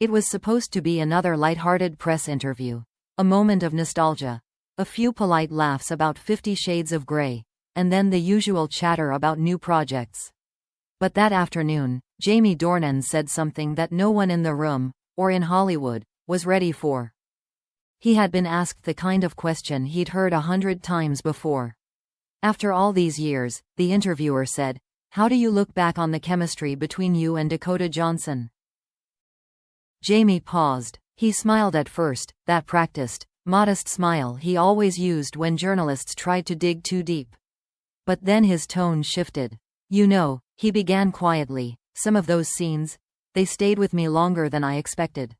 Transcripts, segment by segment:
It was supposed to be another light-hearted press interview, a moment of nostalgia, a few polite laughs about 50 Shades of Grey, and then the usual chatter about new projects. But that afternoon, Jamie Dornan said something that no one in the room, or in Hollywood, was ready for. He had been asked the kind of question he'd heard 100 times before. After all these years, the interviewer said, "How do you look back on the chemistry between you and Dakota Johnson?" Jamie paused. He smiled at first, that practiced, modest smile he always used when journalists tried to dig too deep. But then his tone shifted. "You know," he began quietly, "some of those scenes, they stayed with me longer than I expected.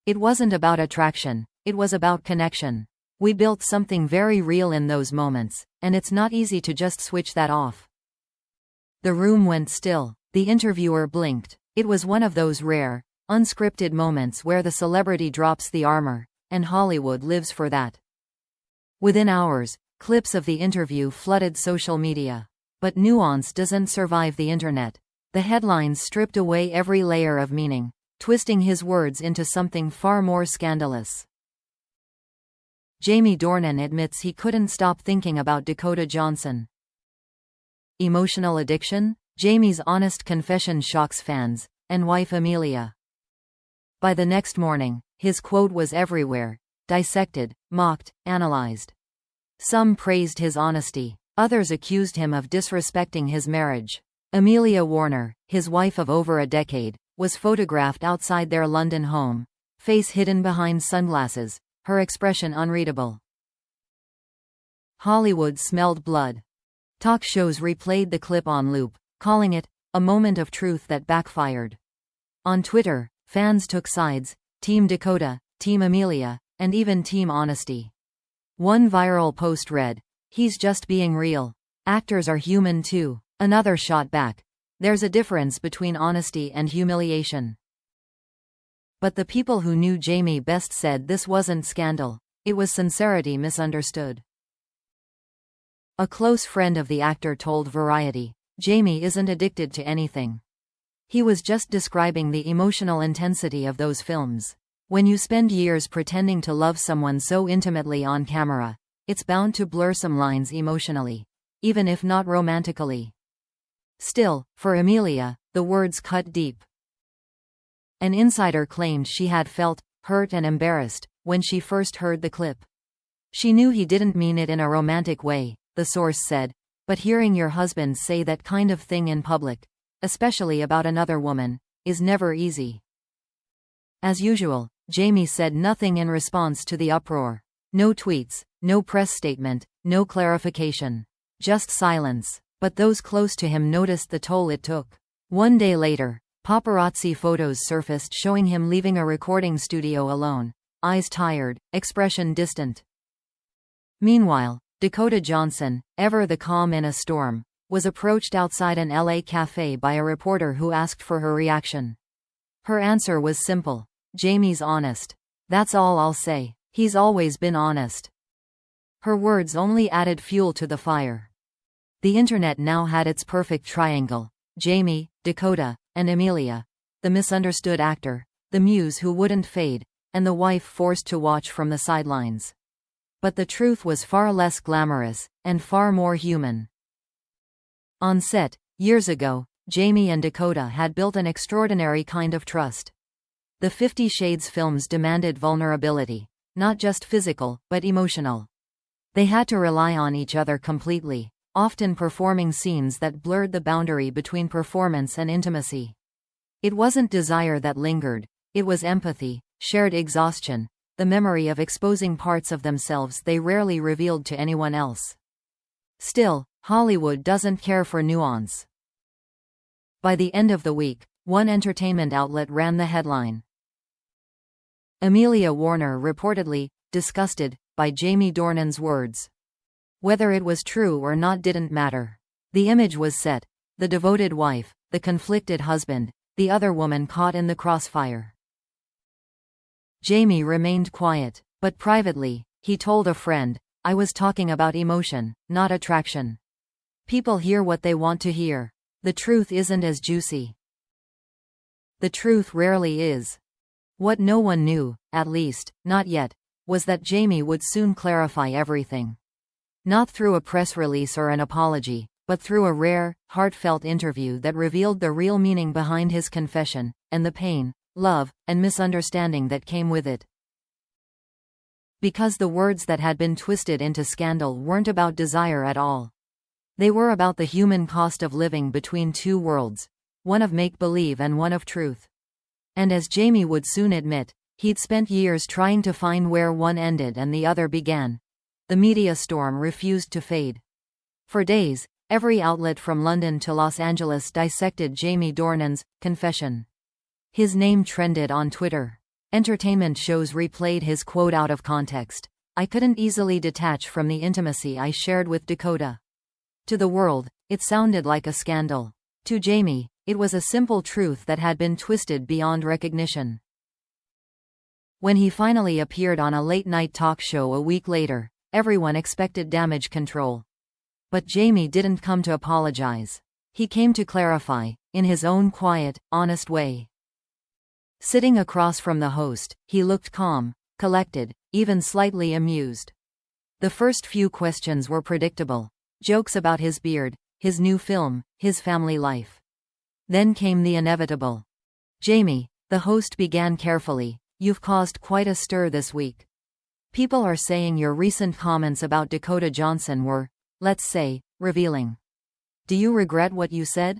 It wasn't about attraction, it was about connection. We built something very real in those moments, and it's not easy to just switch that off." The room went still. The interviewer blinked. It was one of those rare, unscripted moments where the celebrity drops the armor, and Hollywood lives for that. Within hours, clips of the interview flooded social media. But nuance doesn't survive the internet. The headlines stripped away every layer of meaning, twisting his words into something far more scandalous. Jamie Dornan admits he couldn't stop thinking about Dakota Johnson. Emotional addiction? Jamie's honest confession shocks fans, and wife Amelia. By the next morning, his quote was everywhere, dissected, mocked, analyzed. Some praised his honesty. Others accused him of disrespecting his marriage. Amelia Warner, his wife of over a decade, was photographed outside their London home, face hidden behind sunglasses, her expression unreadable. Hollywood smelled blood. Talk shows replayed the clip on loop, calling it a moment of truth that backfired. On Twitter, fans took sides: Team Dakota, Team Amelia, and even Team Honesty. One viral post read, "He's just being real. Actors are human too." Another shot back, "There's a difference between honesty and humiliation." But the people who knew Jamie best said this wasn't scandal, it was sincerity misunderstood. A close friend of the actor told Variety, "Jamie isn't addicted to anything. He was just describing the emotional intensity of those films. When you spend years pretending to love someone so intimately on camera, it's bound to blur some lines emotionally, even if not romantically." Still, for Amelia, the words cut deep. An insider claimed she had felt hurt and embarrassed when she first heard the clip. She knew he didn't mean it in a romantic way, the source said, but hearing your husband say that kind of thing in public, especially about another woman, is never easy. As usual, Jamie said nothing in response to the uproar. No tweets, no press statement, no clarification. Just silence. But those close to him noticed the toll it took. One day later, paparazzi photos surfaced showing him leaving a recording studio alone, eyes tired, expression distant. Meanwhile, Dakota Johnson, ever the calm in a storm, was approached outside an LA cafe by a reporter who asked for her reaction. Her answer was simple: "Jamie's honest. That's all I'll say. He's always been honest." Her words only added fuel to the fire. The internet now had its perfect triangle: Jamie, Dakota, and Amelia, the misunderstood actor, the muse who wouldn't fade, and the wife forced to watch from the sidelines. But the truth was far less glamorous, and far more human. On set, years ago, Jamie and Dakota had built an extraordinary kind of trust. The 50 Shades films demanded vulnerability, not just physical, but emotional. They had to rely on each other completely, often performing scenes that blurred the boundary between performance and intimacy. It wasn't desire that lingered, it was empathy, shared exhaustion, the memory of exposing parts of themselves they rarely revealed to anyone else. Still, Hollywood doesn't care for nuance. By the end of the week, one entertainment outlet ran the headline: Amelia Warner reportedly disgusted by Jamie Dornan's words. Whether it was true or not didn't matter. The image was set: the devoted wife, the conflicted husband, the other woman caught in the crossfire. Jamie remained quiet, but privately, he told a friend, "I was talking about emotion, not attraction. People hear what they want to hear. The truth isn't as juicy." The truth rarely is. What no one knew, at least, not yet, was that Jamie would soon clarify everything. Not through a press release or an apology, but through a rare, heartfelt interview that revealed the real meaning behind his confession, and the pain, love, and misunderstanding that came with it. Because the words that had been twisted into scandal weren't about desire at all. They were about the human cost of living between two worlds, one of make-believe and one of truth. And as Jamie would soon admit, he'd spent years trying to find where one ended and the other began. The media storm refused to fade. For days, every outlet from London to Los Angeles dissected Jamie Dornan's confession. His name trended on Twitter. Entertainment shows replayed his quote out of context. "I couldn't easily detach from the intimacy I shared with Dakota." To the world, it sounded like a scandal. To Jamie, it was a simple truth that had been twisted beyond recognition. When he finally appeared on a late-night talk show a week later, everyone expected damage control. But Jamie didn't come to apologize. He came to clarify, in his own quiet, honest way. Sitting across from the host, he looked calm, collected, even slightly amused. The first few questions were predictable. Jokes about his beard, his new film, his family life. Then came the inevitable. "Jamie," the host began carefully, "you've caused quite a stir this week. People are saying your recent comments about Dakota Johnson were, let's say, revealing. Do you regret what you said?"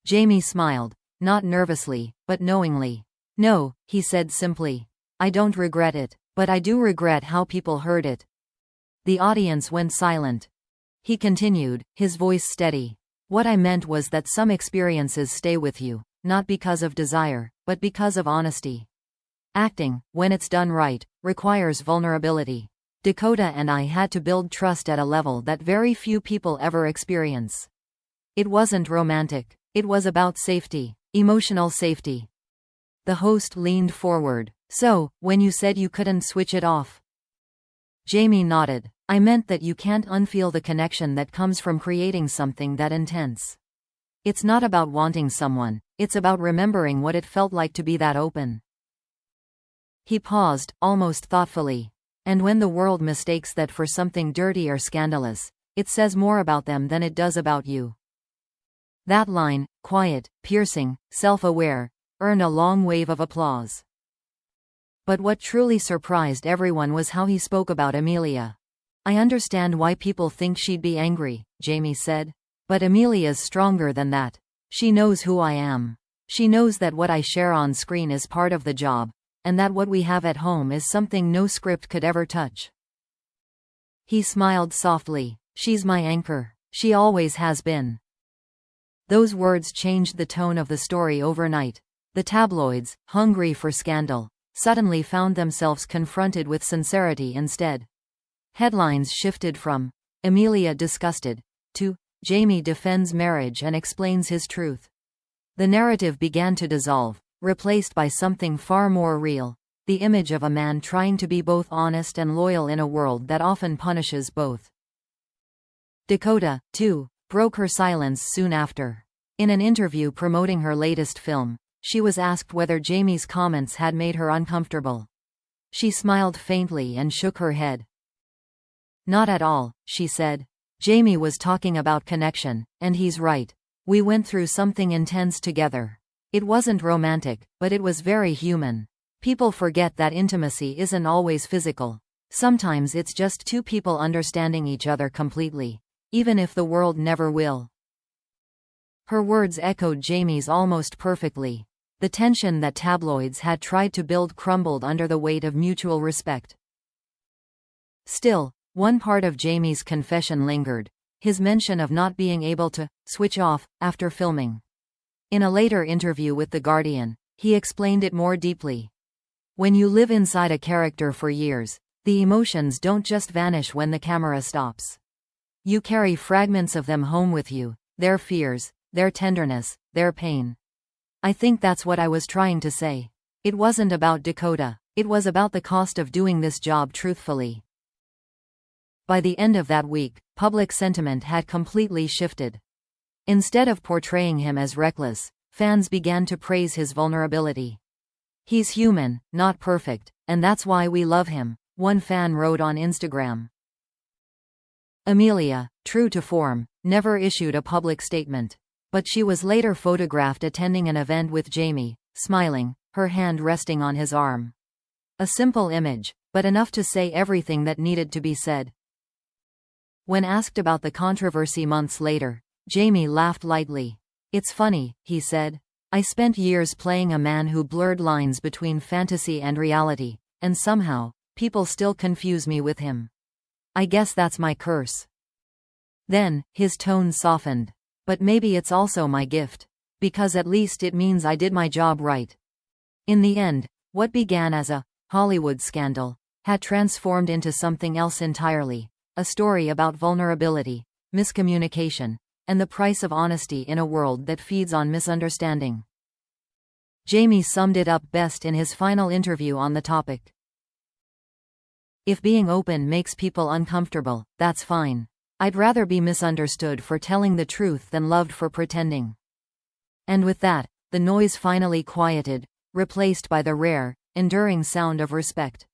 Jamie smiled, not nervously, but knowingly. "No," he said simply. "I don't regret it, but I do regret how people heard it." The audience went silent. He continued, his voice steady. "What I meant was that some experiences stay with you, not because of desire, but because of honesty. Acting, when it's done right, requires vulnerability. Dakota and I had to build trust at a level that very few people ever experience. It wasn't romantic. It was about safety, emotional safety." The host leaned forward. "So, when you said you couldn't switch it off?" Jamie nodded. "I meant that you can't unfeel the connection that comes from creating something that intense. It's not about wanting someone, it's about remembering what it felt like to be that open." He paused, almost thoughtfully. "And when the world mistakes that for something dirty or scandalous, it says more about them than it does about you." That line, quiet, piercing, self-aware, earned a long wave of applause. But what truly surprised everyone was how he spoke about Amelia. "I understand why people think she'd be angry," Jamie said. "But Amelia's stronger than that. She knows who I am. She knows that what I share on screen is part of the job, and that what we have at home is something no script could ever touch." He smiled softly. "She's my anchor. She always has been." Those words changed the tone of the story overnight. The tabloids, hungry for scandal, suddenly found themselves confronted with sincerity instead. Headlines shifted from "Amelia disgusted" to "Jamie defends marriage and explains his truth." The narrative began to dissolve, replaced by something far more real, the image of a man trying to be both honest and loyal in a world that often punishes both. Dakota, too, broke her silence soon after. In an interview promoting her latest film, she was asked whether Jamie's comments had made her uncomfortable. She smiled faintly and shook her head. "Not at all," she said. "Jamie was talking about connection, and he's right. We went through something intense together. It wasn't romantic, but it was very human. People forget that intimacy isn't always physical. Sometimes it's just two people understanding each other completely, even if the world never will." Her words echoed Jamie's almost perfectly. The tension that tabloids had tried to build crumbled under the weight of mutual respect. Still, one part of Jamie's confession lingered, his mention of not being able to switch off after filming. In a later interview with The Guardian, he explained it more deeply. "When you live inside a character for years, the emotions don't just vanish when the camera stops. You carry fragments of them home with you, their fears, their tenderness, their pain. I think that's what I was trying to say. It wasn't about Dakota, it was about the cost of doing this job truthfully." By the end of that week, public sentiment had completely shifted. Instead of portraying him as reckless, fans began to praise his vulnerability. He's human, not perfect, and that's why we love him, one fan wrote on Instagram. Amelia, true to form, never issued a public statement. But she was later photographed attending an event with Jamie, smiling, her hand resting on his arm. A simple image, but enough to say everything that needed to be said. When asked about the controversy months later, Jamie laughed lightly. "It's funny," he said. "I spent years playing a man who blurred lines between fantasy and reality, and somehow, people still confuse me with him. I guess that's my curse." Then, his tone softened. "But maybe it's also my gift. Because at least it means I did my job right." In the end, what began as a Hollywood scandal had transformed into something else entirely, a story about vulnerability, miscommunication, and the price of honesty in a world that feeds on misunderstanding. Jamie summed it up best in his final interview on the topic. "If being open makes people uncomfortable, that's fine. I'd rather be misunderstood for telling the truth than loved for pretending." And with that, the noise finally quieted, replaced by the rare, enduring sound of respect.